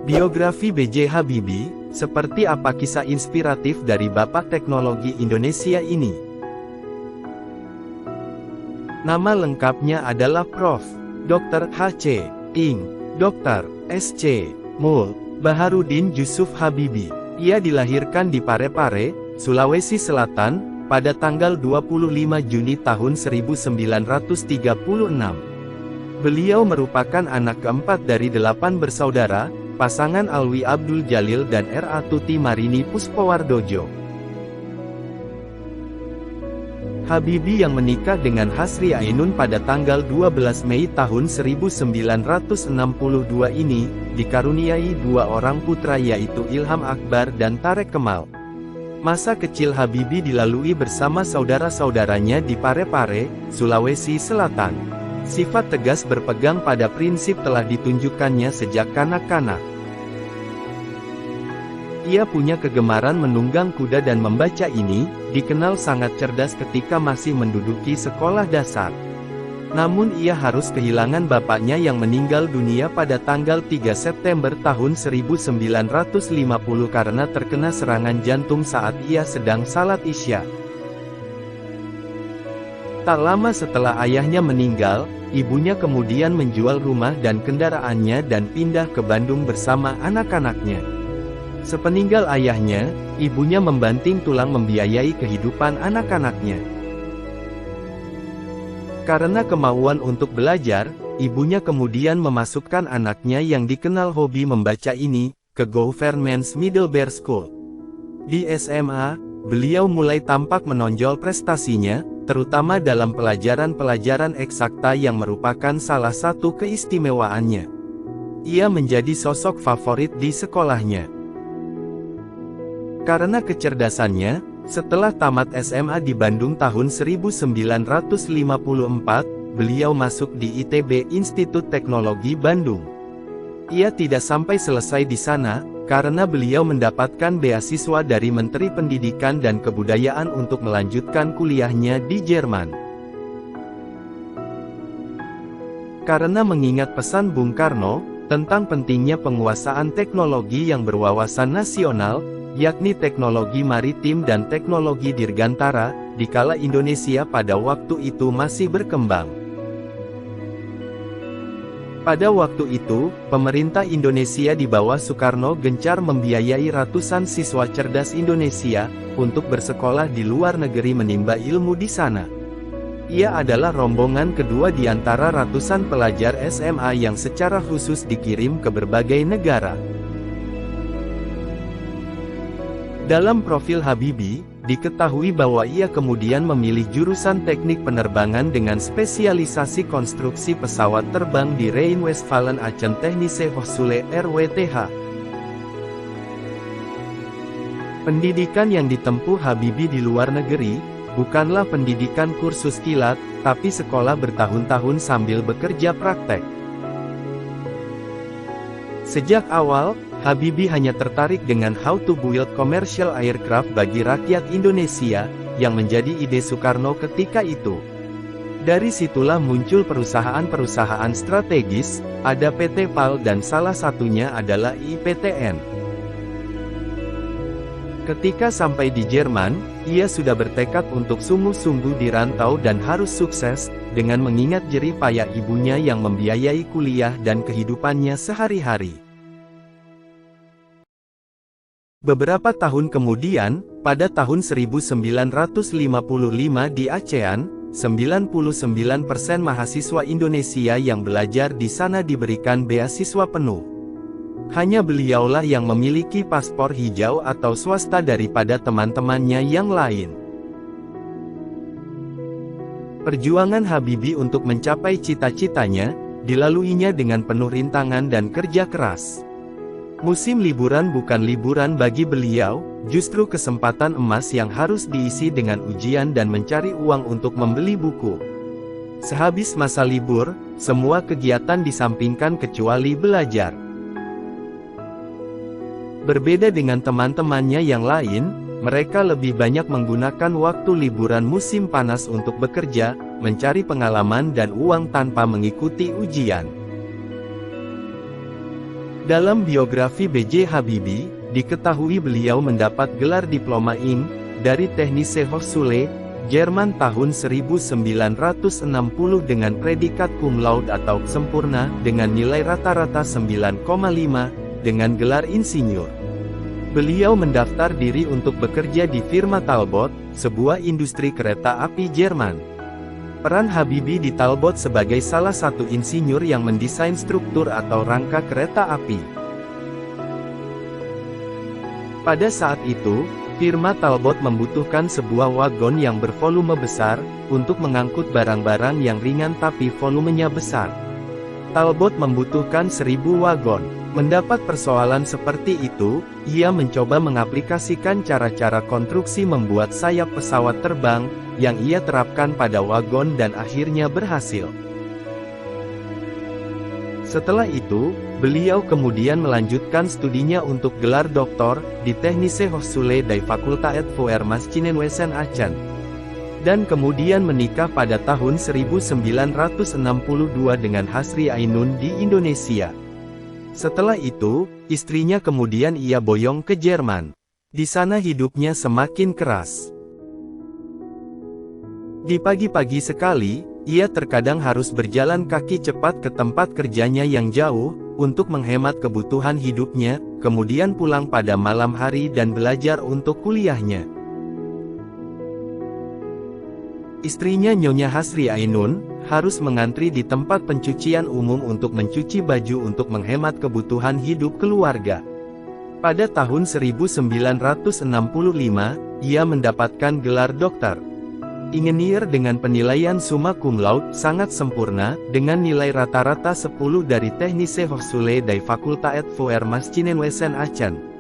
Biografi B.J. Habibie, seperti apa kisah inspiratif dari Bapak Teknologi Indonesia ini? Nama lengkapnya adalah Prof. Dr. H.C. Ing. Dr. S.C. Mul. Baharudin Jusuf Habibie. Ia dilahirkan di Parepare, Sulawesi Selatan, pada tanggal 25 Juni tahun 1936. Beliau merupakan anak keempat dari 8 bersaudara, pasangan Alwi Abdul Jalil dan R.A. Tuti Marini Puspowardojo. Habibie yang menikah dengan Hasri Ainun pada tanggal 12 Mei tahun 1962 ini, dikaruniai 2 orang putra yaitu Ilham Akbar dan Tarek Kemal. Masa kecil Habibie dilalui bersama saudara-saudaranya di Parepare, Sulawesi Selatan. Sifat tegas berpegang pada prinsip telah ditunjukkannya sejak kanak-kanak. Ia punya kegemaran menunggang kuda dan membaca ini, dikenal sangat cerdas ketika masih menduduki sekolah dasar. Namun ia harus kehilangan bapaknya yang meninggal dunia pada tanggal 3 September tahun 1950 karena terkena serangan jantung saat ia sedang salat Isya. Tak lama setelah ayahnya meninggal, ibunya kemudian menjual rumah dan kendaraannya dan pindah ke Bandung bersama anak-anaknya. Sepeninggal ayahnya, ibunya membanting tulang membiayai kehidupan anak-anaknya. Karena kemauan untuk belajar, ibunya kemudian memasukkan anaknya yang dikenal hobi membaca ini, ke Government Middlebury School. Di SMA, beliau mulai tampak menonjol prestasinya, terutama dalam pelajaran-pelajaran eksakta yang merupakan salah satu keistimewaannya. Ia menjadi sosok favorit di sekolahnya. Karena kecerdasannya, setelah tamat SMA di Bandung tahun 1954, beliau masuk di ITB Institut Teknologi Bandung. Ia tidak sampai selesai di sana, karena beliau mendapatkan beasiswa dari Menteri Pendidikan dan Kebudayaan untuk melanjutkan kuliahnya di Jerman. Karena mengingat pesan Bung Karno, tentang pentingnya penguasaan teknologi yang berwawasan nasional, yakni teknologi maritim dan teknologi dirgantara, dikala Indonesia pada waktu itu masih berkembang. Pada waktu itu, pemerintah Indonesia di bawah Soekarno gencar membiayai ratusan siswa cerdas Indonesia, untuk bersekolah di luar negeri menimba ilmu di sana. Ia adalah rombongan kedua di antara ratusan pelajar SMA yang secara khusus dikirim ke berbagai negara. Dalam profil Habibie, diketahui bahwa ia kemudian memilih jurusan teknik penerbangan dengan spesialisasi konstruksi pesawat terbang di Rhein-Westfalen Aachen Technische Hochschule RWTH. Pendidikan yang ditempuh Habibie di luar negeri, bukanlah pendidikan kursus kilat, tapi sekolah bertahun-tahun sambil bekerja praktek. Sejak awal, Habibie hanya tertarik dengan how to build commercial aircraft bagi rakyat Indonesia, yang menjadi ide Soekarno ketika itu. Dari situlah muncul perusahaan-perusahaan strategis, ada PT PAL dan salah satunya adalah IPTN. Ketika sampai di Jerman, ia sudah bertekad untuk sungguh-sungguh dirantau dan harus sukses, dengan mengingat jerih payah ibunya yang membiayai kuliah dan kehidupannya sehari-hari. Beberapa tahun kemudian, pada tahun 1955 di ASEAN, 99% mahasiswa Indonesia yang belajar di sana diberikan beasiswa penuh. Hanya beliaulah yang memiliki paspor hijau atau swasta daripada teman-temannya yang lain. Perjuangan Habibie untuk mencapai cita-citanya, dilaluinya dengan penuh rintangan dan kerja keras. Musim liburan bukan liburan bagi beliau, justru kesempatan emas yang harus diisi dengan ujian dan mencari uang untuk membeli buku. Sehabis masa libur, semua kegiatan disampingkan kecuali belajar. Berbeda dengan teman-temannya yang lain, mereka lebih banyak menggunakan waktu liburan musim panas untuk bekerja, mencari pengalaman dan uang tanpa mengikuti ujian. Dalam biografi B.J. Habibie, diketahui beliau mendapat gelar Diploma Ing. dari Technische Hochschule, Jerman tahun 1960 dengan predikat cum laude atau sempurna, dengan nilai rata-rata 9,5, dengan gelar insinyur. Beliau mendaftar diri untuk bekerja di firma Talbot, sebuah industri kereta api Jerman. Peran Habibie di Talbot sebagai salah satu insinyur yang mendesain struktur atau rangka kereta api. Pada saat itu, firma Talbot membutuhkan sebuah wagon yang bervolume besar, untuk mengangkut barang-barang yang ringan tapi volumenya besar. Talbot membutuhkan 1000 wagon. Mendapat persoalan seperti itu, ia mencoba mengaplikasikan cara-cara konstruksi membuat sayap pesawat terbang, yang ia terapkan pada wagon dan akhirnya berhasil. Setelah itu, beliau kemudian melanjutkan studinya untuk gelar doktor, di Technische Hochschule der Fakultät für Maschinenwesen Aachen. Dan kemudian menikah pada tahun 1962 dengan Hasri Ainun di Indonesia. Setelah itu, istrinya kemudian ia boyong ke Jerman. Di sana hidupnya semakin keras. Di pagi-pagi sekali, ia terkadang harus berjalan kaki cepat ke tempat kerjanya yang jauh, untuk menghemat kebutuhan hidupnya, kemudian pulang pada malam hari dan belajar untuk kuliahnya. Istrinya Nyonya Hasri Ainun, harus mengantri di tempat pencucian umum untuk mencuci baju untuk menghemat kebutuhan hidup keluarga. Pada tahun 1965, ia mendapatkan gelar dokter Ingenieur dengan penilaian summa cum laude sangat sempurna, dengan nilai rata-rata 10 dari Technische Hochschule der Fakultät für Maschinenwesen Aachen.